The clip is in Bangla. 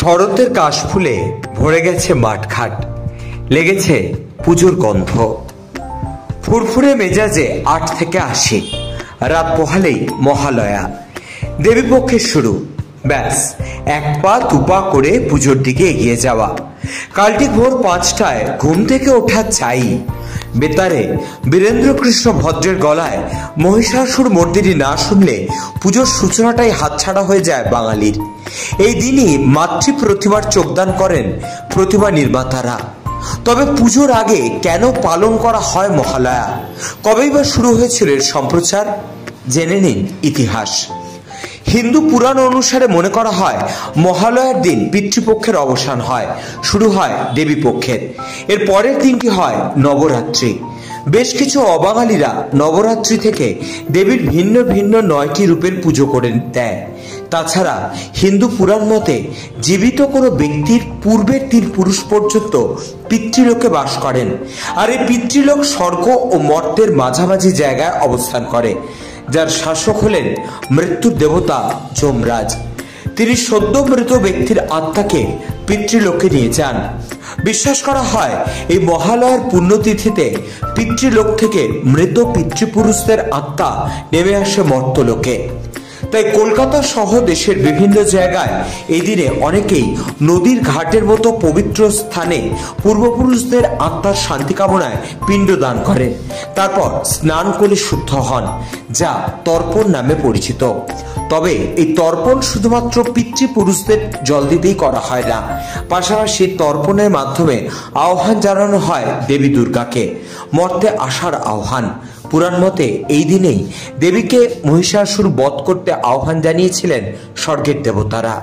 শরতের কাশফুলে ভরে গেছে মাঠঘাট, লেগেছে পুজোর গন্ধ। ফুরফুরে মেজাজে ৮ থেকে ৮০, রাত পোহালেই মহালয়া, দেবীপক্ষের শুরু। ব্যাস ১ পা ২ পা করে পুজোর দিকে এগিয়ে যাওয়া। কালটি ভোর ৫টায় ঘুম থেকে ওঠা চাই। বেতারে বীরেন্দ্রকৃষ্ণ ভদ্রের গলায় মহিষাসুর মর্দিনী না শুনলে পুজোর সূচনাটাই হাতছাড়া হয়ে যায় বাঙালির। এই দিনই মাতৃ প্রতিমার যোগদান করেন প্রতিমা নির্মাতারা। তবে পুজোর আগে কেন পালন করা হয় মহালয়া, কবেই বা শুরু হয়েছিল এর সম্প্রচার, জেনে নিন ইতিহাস। হিন্দু পুরাণ অনুসারে মনে করা হয় মহালয়ার দিন পিতৃপক্ষের অবসান হয়, শুরু হয় দেবী পক্ষের। এর পরের দিনটি হয় নবরাত্রি। বেশ কিছু অবাঙালিরা নবরাত্রি থেকে দেবীর ভিন্ন ভিন্ন ৯টি রূপের পুজো করে দেয়। তাছাড়া হিন্দু পুরাণ মতে জীবিত কোনো ব্যক্তির পূর্বের ৩ পুরুষ পর্যন্ত পিতৃলোকে বাস করেন, আর এই পিতৃলোক স্বর্গ ও মর্তের মাঝামাঝি জায়গায় অবস্থান করে, যার শাসক হলেন মৃত্যুর দেবতা যমরাজ। তিনি সদ্য মৃত ব্যক্তির আত্মাকে পিতৃলোকে নিয়ে যান। বিশ্বাস করা হয় এই মহালয়ার পুণ্যতিথিতে পিতৃলোক থেকে মৃত পিতৃপুরুষদের আত্মা নেমে আসে মর্তলোকে। তাই কলকাতা সহ দেশের বিভিন্ন জায়গায় এই দিনে অনেকেই নদীর ঘাটের মতো পবিত্র স্থানে পূর্বপুরুষদের আত্মার শান্তি কামনায় পিণ্ডদান করেন। তারপর স্নান করে শুদ্ধ হন, যা তর্পণ নামে পরিচিত। তবে এই তর্পণ শুধুমাত্র পিতৃপুরুষদের জল দিতেই করা হয় না, পাশাপাশি তর্পণের মাধ্যমে আহ্বান জানানো হয় দেবী দুর্গাকে, মর্তে আসার আহ্বান। পুরাণ মতে এই দিনেই দেবীকে মহিষাসুর বধ করতে আহ্বান জানিয়েছিলেন স্বর্গের দেবতারা।